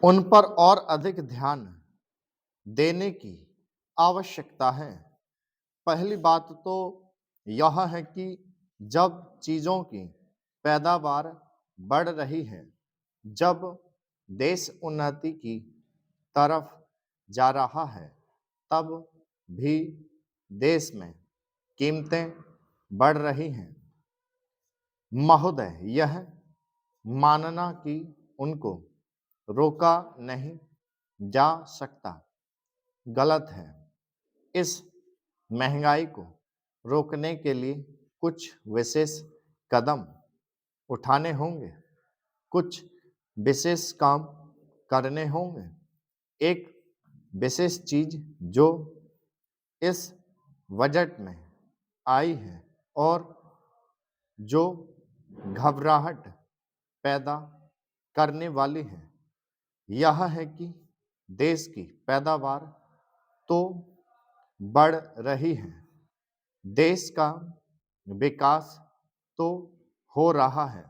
उन पर और अधिक ध्यान देने की आवश्यकता है। पहली बात तो यह है कि जब चीज़ों की पैदावार बढ़ रही है, जब देश उन्नति की तरफ जा रहा है, तब भी देश में कीमतें बढ़ रही हैं। महोदय, यह मानना कि उनको रोका नहीं जा सकता गलत है। इस महंगाई को रोकने के लिए कुछ विशेष कदम उठाने होंगे, कुछ विशेष काम करने होंगे। एक विशेष चीज जो इस बजट में आई है और जो घबराहट पैदा करने वाली है, यह है कि देश की पैदावार तो बढ़ रही है, देश का विकास तो हो रहा है,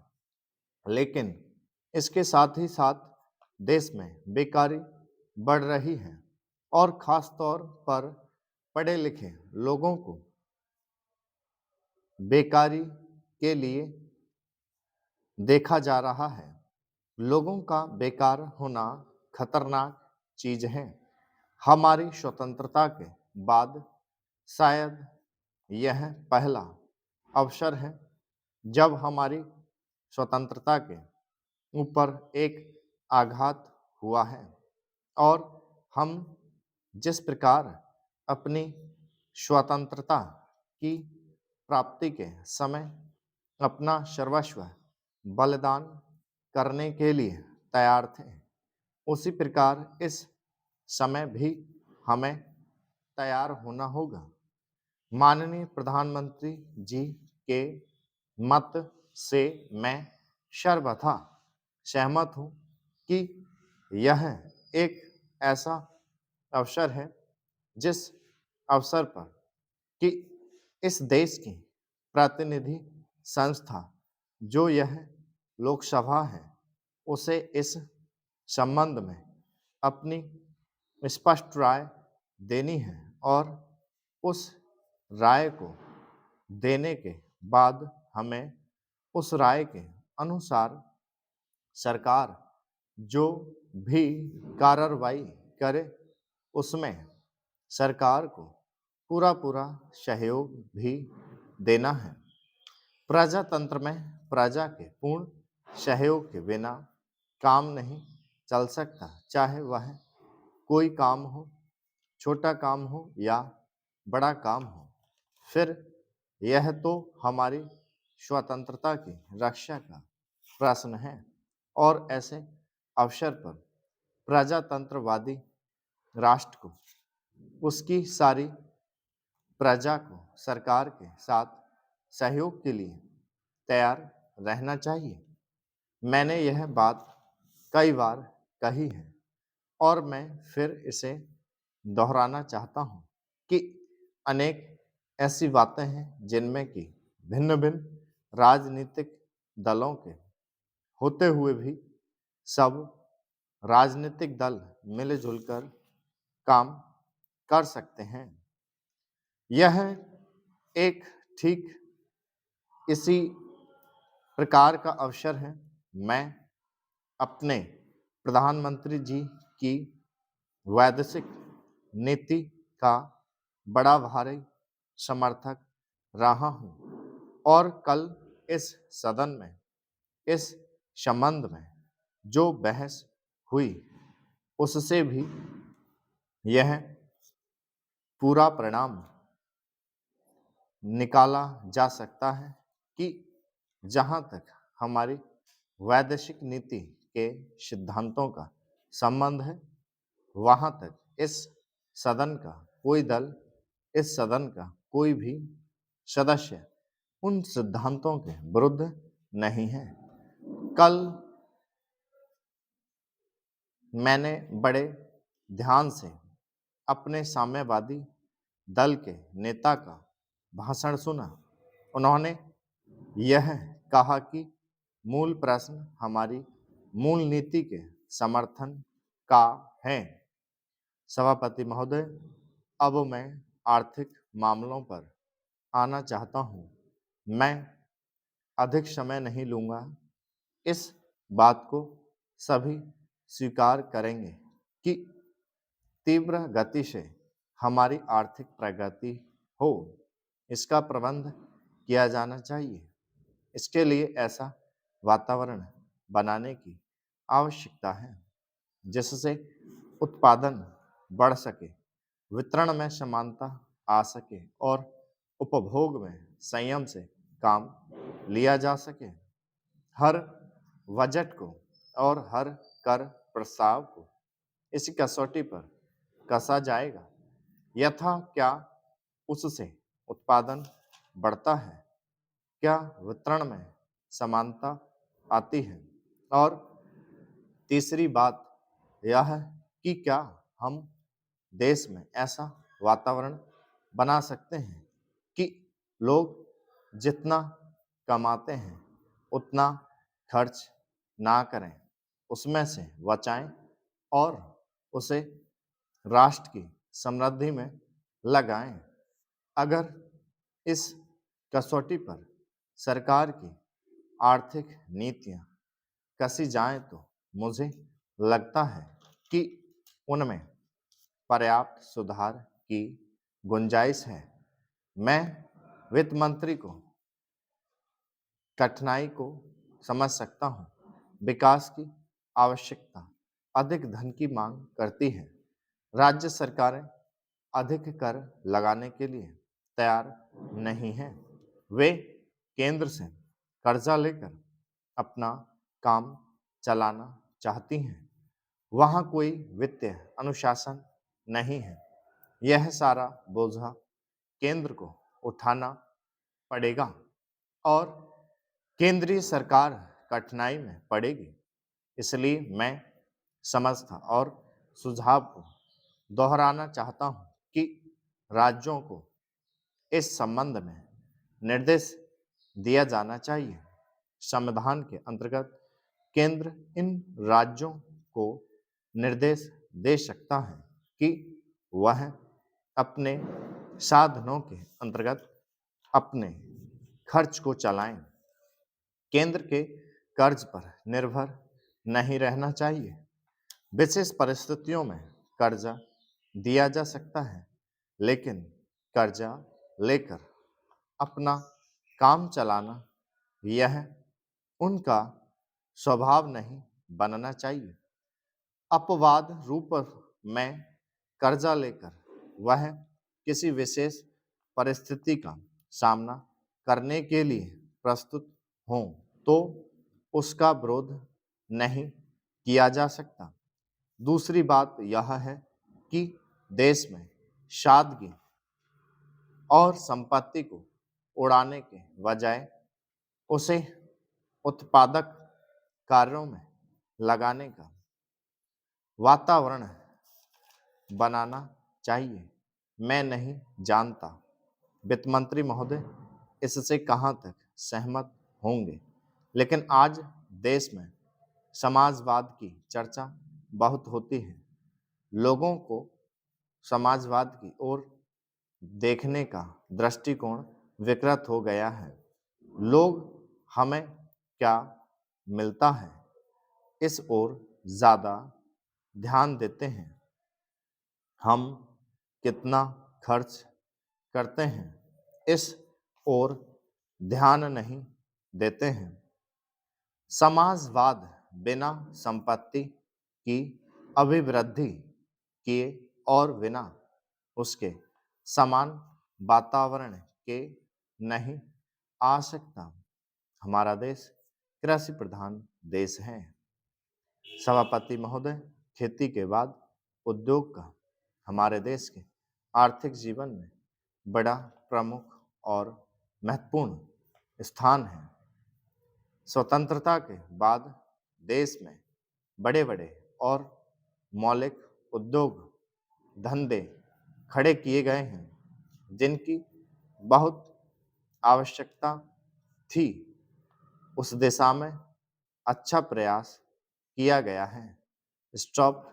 लेकिन इसके साथ ही साथ देश में बेकारी बढ़ रही है और खास तौर पर पढ़े लिखे लोगों को बेकारी के लिए देखा जा रहा है। लोगों का बेकार होना खतरनाक चीज है। हमारी स्वतंत्रता के बाद शायद यह पहला अवसर है जब हमारी स्वतंत्रता के ऊपर एक आघात हुआ है और हम जिस प्रकार अपनी स्वतंत्रता की प्राप्ति के समय अपना सर्वस्व बलिदान करने के लिए तैयार थे, उसी प्रकार इस समय भी हमें तैयार होना होगा। माननीय प्रधानमंत्री जी के मत से मैं सर्वथा सहमत हूँ कि यह एक ऐसा अवसर है जिस अवसर पर कि इस देश की प्रतिनिधि संस्था जो यह लोकसभा है, उसे इस संबंध में अपनी स्पष्ट राय देनी है और उस राय को देने के बाद हमें उस राय के अनुसार सरकार जो भी कार्रवाई करे, उसमें सरकार को पूरा सहयोग भी देना है। प्रजातंत्र में प्रजा के पूर्ण सहयोग के बिना काम नहीं चल सकता, चाहे वह कोई काम हो, छोटा काम हो या बड़ा काम हो। फिर यह तो हमारी स्वतंत्रता की रक्षा का प्रश्न है और ऐसे अवसर पर प्रजातंत्रवादी राष्ट्र को उसकी सारी प्रजा को सरकार के साथ सहयोग के लिए तैयार रहना चाहिए। मैंने यह बात कई बार कही है और मैं फिर इसे दोहराना चाहता हूँ कि अनेक ऐसी बातें हैं जिनमें कि भिन्न भिन्न राजनीतिक दलों के होते हुए भी सब राजनीतिक दल मिलजुल कर काम कर सकते हैं। यह एक ठीक इसी प्रकार का अवसर है। मैं अपने प्रधानमंत्री जी की वैदेशिक नीति का बड़ा भारी समर्थक रहा हूँ और कल इस सदन में इस संबंध में जो बहस हुई, उससे भी यह पूरा परिणाम निकाला जा सकता है कि जहाँ तक हमारी वैदेशिक नीति के सिद्धांतों का संबंध है, वहाँ तक इस सदन का कोई दल, इस सदन का कोई भी सदस्य उन सिद्धांतों के विरुद्ध नहीं है। कल मैंने बड़े ध्यान से अपने साम्यवादी दल के नेता का भाषण सुना। उन्होंने यह कहा कि मूल प्रश्न हमारी मूल नीति के समर्थन का है। सभापति महोदय, अब मैं आर्थिक मामलों पर आना चाहता हूँ। मैं अधिक समय नहीं लूँगा। इस बात को सभी स्वीकार करेंगे कि तीव्र गति से हमारी आर्थिक प्रगति हो, इसका प्रबंध किया जाना चाहिए। इसके लिए ऐसा वातावरण बनाने की आवश्यकता है जिससे उत्पादन बढ़ सके, वितरण में समानता आ सके और उपभोग में संयम से काम लिया जा सके। हर बजट को और हर कर प्रस्ताव को इसी कसौटी पर कसा जाएगा। यथा क्या उससे उत्पादन बढ़ता है, क्या वितरण में समानता आती है, और तीसरी बात यह है कि क्या हम देश में ऐसा वातावरण बना सकते हैं कि लोग जितना कमाते हैं उतना खर्च ना करें, उसमें से बचाएं और उसे राष्ट्र की समृद्धि में लगाएं। अगर इस कसौटी पर सरकार की आर्थिक नीतियां कसी जाएं तो मुझे लगता है कि उनमें पर्याप्त सुधार की गुंजाइश है। मैं वित्त मंत्री को कठिनाई को समझ सकता हूँ। विकास की आवश्यकता अधिक धन की मांग करती है। राज्य सरकारें अधिक कर लगाने के लिए तैयार नहीं हैं। वे केंद्र से कर्जा लेकर अपना काम चलाना चाहती हैं। वहाँ कोई वित्तीय अनुशासन नहीं है। यह सारा बोझा केंद्र को उठाना पड़ेगा और केंद्रीय सरकार कठिनाई में पड़ेगी। इसलिए मैं समझता और सुझाव को दोहराना चाहता हूँ कि राज्यों को इस संबंध में निर्देश दिया जाना चाहिए। संविधान के अंतर्गत केंद्र इन राज्यों को निर्देश दे सकता है कि वह अपने साधनों के अंतर्गत अपने खर्च को चलाएं। केंद्र के कर्ज पर निर्भर नहीं रहना चाहिए। विशेष परिस्थितियों में कर्जा दिया जा सकता है, लेकिन कर्जा लेकर अपना काम चलाना यह उनका स्वभाव नहीं बनना चाहिए। अपवाद रूप में कर्जा लेकर वह किसी विशेष परिस्थिति का सामना करने के लिए प्रस्तुत हों तो उसका विरोध नहीं किया जा सकता। दूसरी बात यह है कि देश में सादगी और संपत्ति को उड़ाने के बजाय उसे उत्पादक कार्यों में लगाने का वातावरण बनाना चाहिए। मैं नहीं जानता वित्त मंत्री महोदय इससे कहाँ तक सहमत होंगे, लेकिन आज देश में समाजवाद की चर्चा बहुत होती है। लोगों को समाजवाद की ओर देखने का दृष्टिकोण विकृत हो गया है। लोग हमें क्या मिलता है इस ओर ज़्यादा ध्यान देते हैं, हम कितना खर्च करते हैं इस ओर ध्यान नहीं देते हैं। समाजवाद बिना संपत्ति की अभिवृद्धि किए और बिना उसके समान वातावरण के नहीं आ सकता। हमारा देश कृषि प्रधान देश है। सभापति महोदय, खेती के बाद उद्योग का हमारे देश के आर्थिक जीवन में बड़ा प्रमुख और महत्वपूर्ण स्थान है। स्वतंत्रता के बाद देश में बड़े बड़े और मौलिक उद्योग धंधे खड़े किए गए हैं जिनकी बहुत आवश्यकता थी। उस दिशा में अच्छा प्रयास किया गया है। स्टॉप